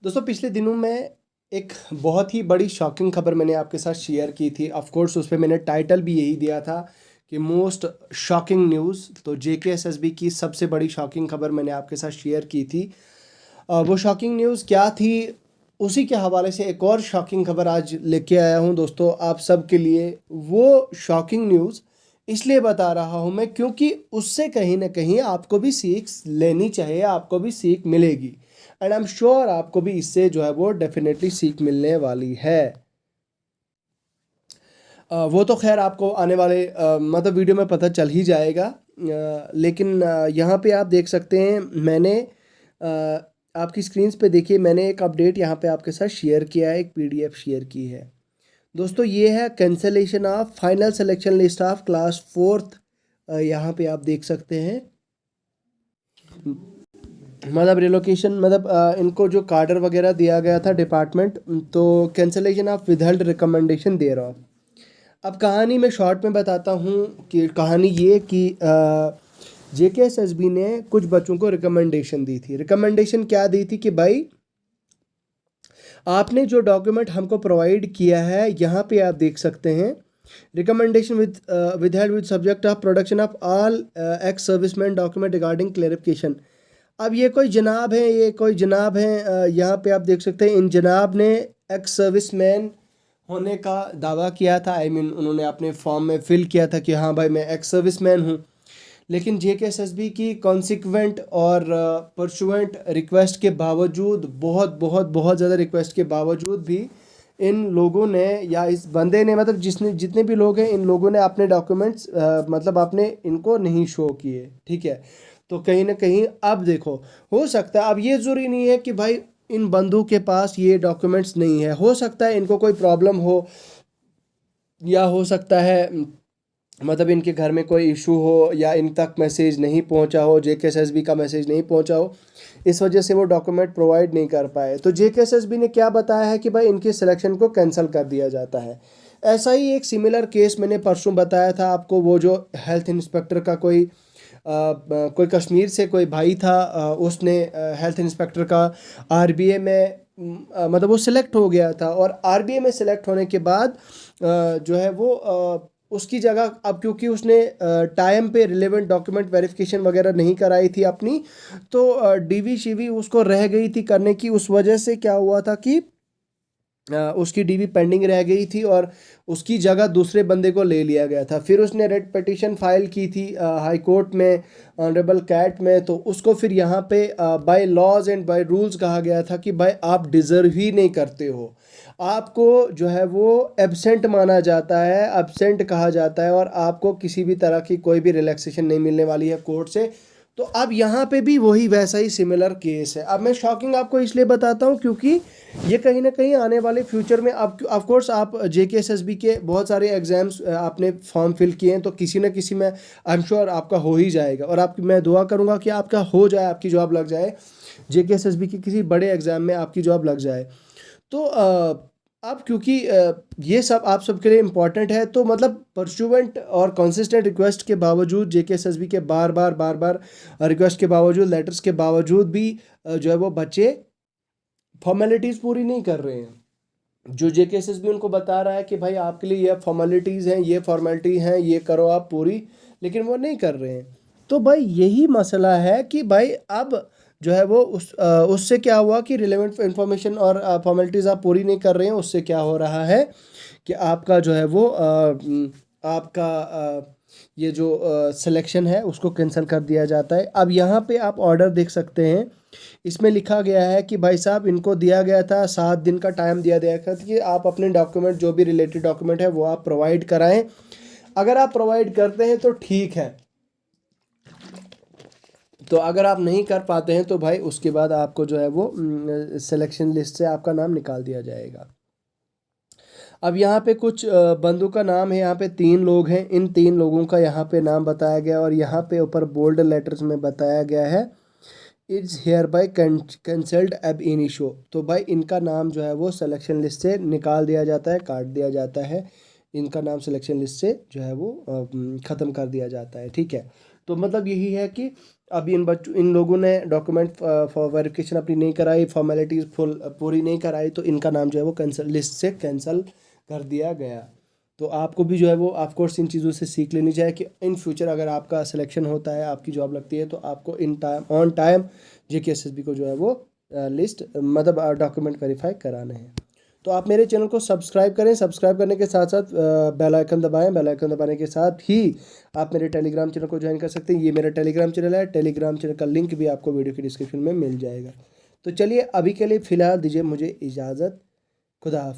दोस्तों पिछले दिनों में एक बहुत ही बड़ी शॉकिंग खबर मैंने आपके साथ शेयर की थी। ऑफ कोर्स उस पे मैंने टाइटल भी यही दिया था कि मोस्ट शॉकिंग न्यूज़। तो जेकेएसएसबी की सबसे बड़ी शॉकिंग खबर मैंने आपके साथ शेयर की थी। वो शॉकिंग न्यूज़ क्या थी, उसी के हवाले से एक और शॉकिंग खबर आज लेके आया हूँ दोस्तों आप सब के लिए। वो शॉकिंग न्यूज़ इसलिए बता रहा हूँ मैं क्योंकि उससे कहीं ना कहीं आपको भी सीख लेनी चाहिए, आपको भी सीख मिलेगी। एंड आई एम श्योर आपको भी इससे जो है वो डेफिनेटली सीख मिलने वाली है। वो तो खैर आपको आने वाले मतलब वीडियो में पता चल ही जाएगा। लेकिन यहाँ पे आप देख सकते हैं मैंने आपकी स्क्रीन्स पे देखिए, मैंने एक अपडेट यहाँ पे आपके साथ शेयर किया है, एक पीडीएफ शेयर की है दोस्तों। ये है cancellation of final selection list of class 4th। यहाँ पे आप देख सकते हैं मतलब रिलोकेशन मतलब इनको जो कार्डर वगैरह दिया गया था डिपार्टमेंट, तो कैंसलेशन ऑफ विदहेल्ड रिकमेंडेशन दे रहा हूँ। अब कहानी मैं शॉर्ट में बताता हूँ कि कहानी ये कि जेकेएसएसबी ने कुछ बच्चों को रिकमेंडेशन दी थी। रिकमेंडेशन क्या दी थी कि भाई आपने जो डॉक्यूमेंट हमको प्रोवाइड किया है, यहाँ पे आप देख सकते हैं recommendation withheld with subject of production of all ex serviceman document regarding clarification. अब ये कोई जनाब है, यहाँ पे आप देख सकते हैं इन जनाब ने एक्स सर्विसमैन होने का दावा किया था। आई मीन उन्होंने अपने फॉर्म में फिल किया था कि हाँ भाई मैं एक्स सर्विसमैन हूँ। लेकिन जेकेएसएसबी की कॉन्सिक्वेंट और परसुएंट रिक्वेस्ट के बावजूद, बहुत बहुत बहुत ज़्यादा रिक्वेस्ट के बावजूद भी इन लोगों ने या इस बंदे ने, मतलब जिसने जितने भी लोग हैं, इन लोगों ने अपने डॉक्यूमेंट्स मतलब आपने इनको नहीं शो किए। ठीक है, तो कहीं ना कहीं अब देखो, हो सकता है, अब ये ज़रूरी नहीं है कि भाई इन बंदों के पास ये डॉक्यूमेंट्स नहीं है, हो सकता है इनको कोई प्रॉब्लम हो, या हो सकता है मतलब इनके घर में कोई इशू हो, या इन तक मैसेज नहीं पहुंचा हो, जेकेएसएसबी का मैसेज नहीं पहुंचा हो, इस वजह से वो डॉक्यूमेंट प्रोवाइड नहीं कर पाए। तो जेकेएसएसबी ने क्या बताया है कि भाई इनके सिलेक्शन को कैंसिल कर दिया जाता है। ऐसा ही एक सिमिलर केस मैंने परसों बताया था आपको, वो जो हेल्थ इंस्पेक्टर का कोई कश्मीर से कोई भाई था, उसने हेल्थ इंस्पेक्टर का आरबीए में मतलब वो सिलेक्ट हो गया था, और आरबीए में सिलेक्ट होने के बाद जो है वो उसकी जगह, अब क्योंकि उसने टाइम पे रिलेवेंट डॉक्यूमेंट वेरिफिकेशन वगैरह नहीं कराई थी अपनी, तो डीवी शीवी उसको रह गई थी करने की। उस वजह से क्या हुआ था कि उसकी डीवी पेंडिंग रह गई थी और उसकी जगह दूसरे बंदे को ले लिया गया था। फिर उसने रेड पिटीशन फाइल की थी हाई कोर्ट में, ऑनरेबल कैट में। तो उसको फिर यहाँ पे bylaws and by rules कहा गया था कि भाई आप डिज़र्व ही नहीं करते हो, आपको जो है वो एब्सेंट माना जाता है, एब्सेंट कहा जाता है, और आपको किसी भी तरह की कोई भी रिलैक्सेशन नहीं मिलने वाली है कोर्ट से। तो अब यहाँ पे भी वही वैसा ही सिमिलर केस है। अब मैं शॉकिंग आपको इसलिए बताता हूँ क्योंकि ये कहीं ना कहीं आने वाले फ्यूचर में, आप ऑफ कोर्स आप जेकेएसएसबी के बहुत सारे एग्जाम्स आपने फॉर्म फिल किए हैं, तो किसी न किसी में आई एम श्योर आपका हो ही जाएगा, और आपकी मैं दुआ करूँगा कि आपका हो जाए, आपकी जॉब लग जाए, जेकेएसएसबी के किसी बड़े एग्जाम में आपकी जॉब लग जाए। तो अब क्योंकि ये सब आप सबके लिए इम्पॉर्टेंट है, तो मतलब परसुवेंट और कंसिस्टेंट रिक्वेस्ट के बावजूद, जेकेएसएसबी के बार बार रिक्वेस्ट के बावजूद, लेटर्स के बावजूद भी जो है वो बच्चे फॉर्मेलिटीज़ पूरी नहीं कर रहे हैं। जो जेकेएसएसबी उनको बता रहा है कि भाई आपके लिए ये फॉर्मेलिटीज़ हैं, ये फॉर्मेलिटी हैं, ये करो आप पूरी, लेकिन वो नहीं कर रहे हैं। तो भाई यही मसला है कि भाई अब जो है वो उससे क्या हुआ कि रिलेवेंट इंफॉर्मेशन और फॉर्मेलिटीज़ आप पूरी नहीं कर रहे हैं, उससे क्या हो रहा है कि आपका जो है वो आपका ये जो सिलेक्शन है उसको कैंसिल कर दिया जाता है। अब यहाँ पे आप ऑर्डर देख सकते हैं, इसमें लिखा गया है कि भाई साहब इनको दिया गया था 7 दिन का टाइम दिया गया था कि आप अपने डॉक्यूमेंट, जो भी रिलेटेड डॉक्यूमेंट है वो आप प्रोवाइड कराएं। अगर आप प्रोवाइड करते हैं तो ठीक है, तो अगर आप नहीं कर पाते हैं तो भाई उसके बाद आपको जो है वो सिलेक्शन लिस्ट से आपका नाम निकाल दिया जाएगा। अब यहाँ पे कुछ बंदों का नाम है, यहाँ पे 3 लोग हैं, इन 3 लोगों का यहाँ पे नाम बताया गया, और यहाँ पे ऊपर बोल्ड लेटर्स में बताया गया है इट्स हेयर बाय कैंसल्ड अब इनिशो। तो भाई इनका नाम जो है वो सिलेक्शन लिस्ट से निकाल दिया जाता है, काट दिया जाता है, इनका नाम सिलेक्शन लिस्ट से जो है वो ख़त्म कर दिया जाता है। ठीक है, तो मतलब यही है कि अभी इन लोगों ने डॉक्यूमेंट फॉर वेरिफिकेशन अपनी नहीं कराई, फॉर्मेलिटीज़ पूरी नहीं कराई, तो इनका नाम जो है वो कैंसिल, लिस्ट से कैंसिल कर दिया गया। तो आपको भी जो है वो ऑफ कोर्स इन चीज़ों से सीख लेनी चाहिए कि इन फ्यूचर अगर आपका सिलेक्शन होता है, आपकी जॉब लगती है, तो आपको in time on time JKSSB को जो है वो लिस्ट मतलब डॉक्यूमेंट वेरीफाई कराने हैं। तो आप मेरे चैनल को सब्सक्राइब करें, सब्सक्राइब करने के साथ साथ बेल आइकन दबाएं, बेल आइकन दबाने के साथ ही आप मेरे टेलीग्राम चैनल को ज्वाइन कर सकते हैं। ये मेरा टेलीग्राम चैनल है, टेलीग्राम चैनल का लिंक भी आपको वीडियो की डिस्क्रिप्शन में मिल जाएगा। तो चलिए अभी के लिए फ़िलहाल दीजिए मुझे इजाज़त। खुदा हाफ़िज़।